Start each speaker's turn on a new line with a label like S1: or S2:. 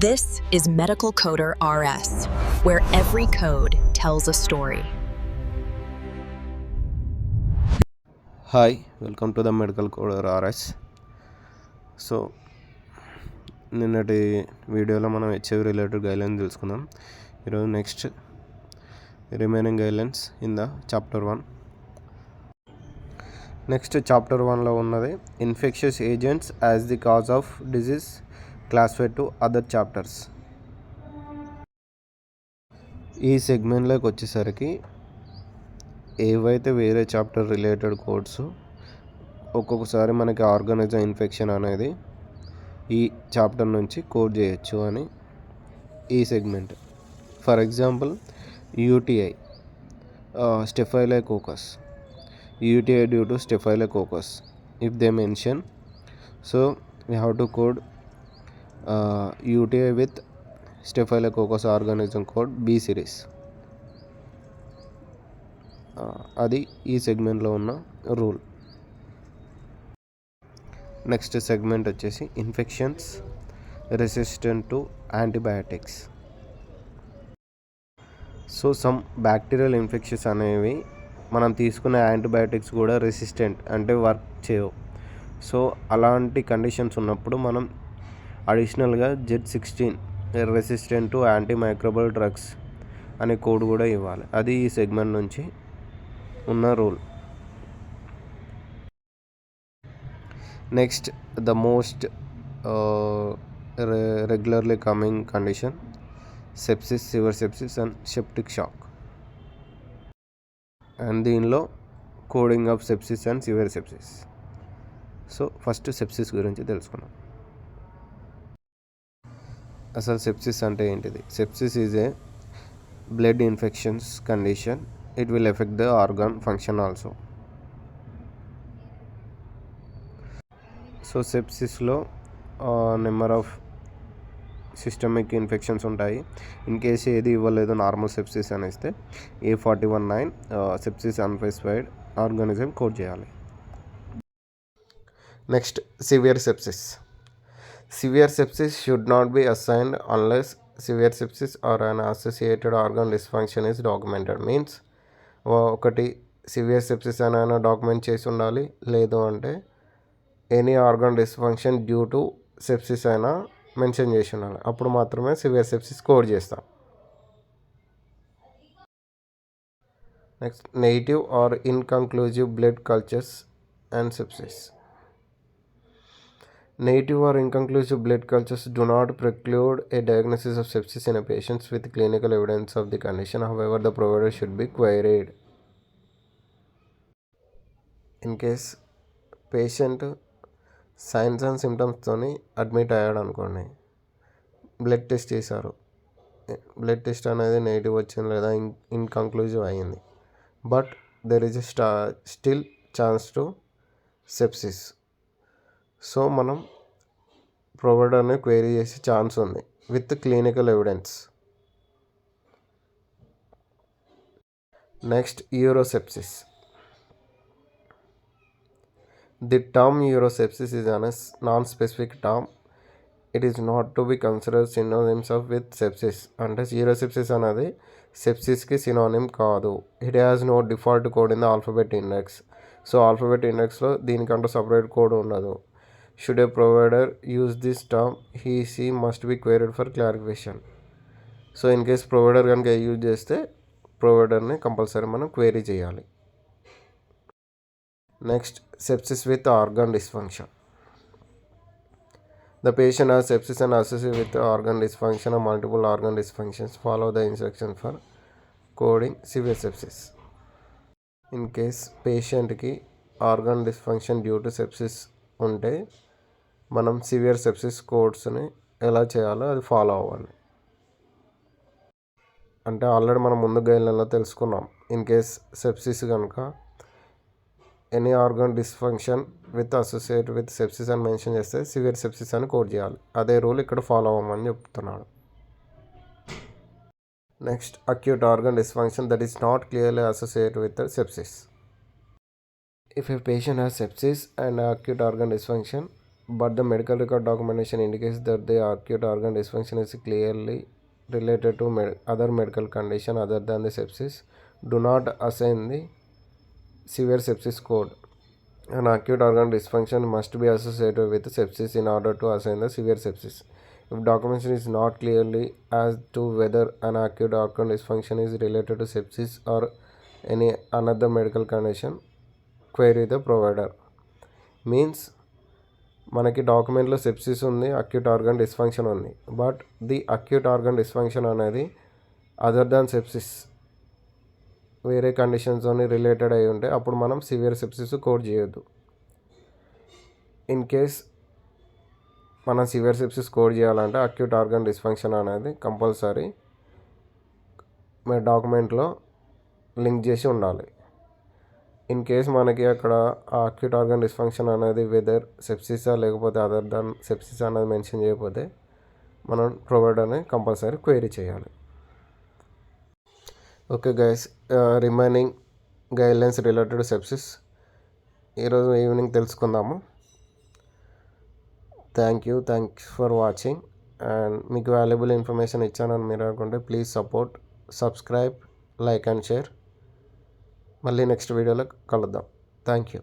S1: This is Medical Coder RS, where every code tells a story.
S2: Hi welcome to the medical coder RS. So నిన్నటి వీడియోలో మనం HIV related guidelines తెలుసుకుందాం. ఈరోజు next remaining guidelines in the chapter 1. Next chapter 1లో ఉన్నది infectious agents as the cause of disease classified to other chapters. ఈ సెగ్మెంట్లోకి వచ్చేసరికి ఏవైతే వేరే చాప్టర్ రిలేటెడ్ కోడ్స్ ఒక్కొక్కసారి మనకి ఆర్గానిజం ఇన్ఫెక్షన్ అనేది ఈ చాప్టర్ నుంచి కోడ్ చేయొచ్చు అని ఈ segment. For example UTI, staphylococcus, UTI due to staphylococcus if they mention, so we have to code UTI with staphylococcus organism code B series. అది ఈ సెగ్మెంట్లో ఉన్న రూల్. నెక్స్ట్ సెగ్మెంట్ వచ్చేసి infections resistant to antibiotics. So some bacterial infections అనేవి మనం తీసుకునే antibiotics కూడా resistant అంటే వర్క్ చేయవు. సో అలాంటి కండిషన్స్ ఉన్నప్పుడు మనం అడిషనల్గా Z16 resistant to antimicrobial drugs అనే కోడ్ కూడా ఇవ్వాలి. అది ఈ సెగ్మెంట్ నుంచి ఉన్న rule. Next the most regularly coming condition sepsis, severe sepsis and septic shock. And దీనిలో coding of sepsis and severe sepsis. So first sepsis గురించి తెలుసుకున్నాం. అసలు సెప్సిస్ అంటే ఏంటిది? Sepsis is a blood infections condition. It will affect the organ function also. So సెప్సిస్లో number of systemic infections ఉంటాయి. In case ఏది ఇవ్వలేదు నార్మల్ సెప్సిస్ అని ఇస్తే A41-9 sepsis unspecified organism code చేయాలి. Next severe sepsis. Severe sepsis should not be assigned unless severe sepsis or an associated organ dysfunction is documented. Means ఒకటి severe sepsis అని document చేసి ఉండాలి, లేదు అంటే any organ dysfunction due to sepsis అయినా mention చేసి ఉండాలి. అప్పుడు మాత్రమే సివియర్ సెప్సిస్ కోడ్ చేస్తాం. Next negative or inconclusive blood cultures and sepsis. Negative or inconclusive blood cultures do not preclude a diagnosis of sepsis in a patient with clinical evidence of the condition. However, the provider should be queried. In case patient signs and సిమ్టమ్స్తోని admit అయ్యాడు అనుకోండి, blood test చేశారు, blood test అనేది negative వచ్చింది లేదా inconclusive అయ్యింది, but there is still chance to sepsis. So మనం ప్రొవైడర్ని క్వైరీ చేసే ఛాన్స్ ఉంది with clinical evidence. Next urosepsis. The term urosepsis is an non specific term. It is not to be considered synonyms of with sepsis. అంటే urosepsis అనేది సెప్సిస్కి synonym కాదు. It has no default code in the alphabet index. So alphabet ఇండెక్స్లో దీనికంటూ separate code ఉండదు. Should a provider use this term, he must be queried for clarification. So in case provider కనుక use చేస్తే ప్రొవైడర్ని compulsory మనం query చేయాలి. Next sepsis with organ dysfunction. The patient has sepsis and associated with organ dysfunction or multiple organ dysfunctions. Follow the instructions for coding severe sepsis. In case పేషెంట్కి organ dysfunction due to sepsis ఉంటే మనం severe sepsis కోడ్స్ని ఎలా చేయాలో అది follow అవ్వాలి. అంటే already మనం ముందు గైడ్లైన్లో తెలుసుకున్నాం. ఇన్ కేస్ సెప్సిస్ కనుక any organ dysfunction with associate with sepsis అని మెన్షన్ చేస్తే సివియర్ సెప్సిస్ అని కోడ్ చేయాలి. అదే రూల్ ఇక్కడ ఫాలో అవ్వమని చెప్తున్నాడు. Next acute organ dysfunction that is not clearly associated with sepsis. If a patient has sepsis and acute organ dysfunction, but the medical record documentation indicates that the acute organ dysfunction is clearly related to other medical condition other than the sepsis, do not assign the severe sepsis code. An acute organ dysfunction must be associated with sepsis in order to assign the severe sepsis. If documentation is not clearly as to whether an acute organ dysfunction is related to sepsis or any another medical condition, query the provider. Means మనకి డాక్యుమెంట్లో sepsis ఉంది, acute organ dysfunction ఉంది, but the acute organ dysfunction అనేది other than sepsis వేరే కండిషన్స్తో related అయి ఉంటే అప్పుడు మనం severe sepsis code చేయొద్దు. ఇన్ కేస్ మనం సివియర్ సెప్సిస్ కోడ్ చేయాలంటే అక్యూట్ ఆర్గన్ డిస్ఫంక్షన్ అనేది కంపల్సరీ మీ డాక్యుమెంట్లో లింక్ చేసి ఉండాలి. ఇన్ కేస్ మనకి అక్కడ ఆ అక్యూట్ ఆర్గన్ డిస్ఫంక్షన్ అనేది వెదర్ సెప్సిసా లేకపోతే అదర్ దాన్ సెప్సిస్ అనేది మెన్షన్ చేయకపోతే మనం ప్రొవైడర్ని కంపల్సరీ క్వైరీ చేయాలి. Okay guys, remaining guidelines related to sepsis ఈరోజు ఈవినింగ్ తెలుసుకుందాము. Thanks for watching. అండ్ మీకు వాల్యుబుల్ ఇన్ఫర్మేషన్ ఇచ్చానని మీరు అనుకుంటే please support, subscribe, like and share. మళ్ళీ నెక్స్ట్ వీడియోలో కలుద్దాం. Thank you.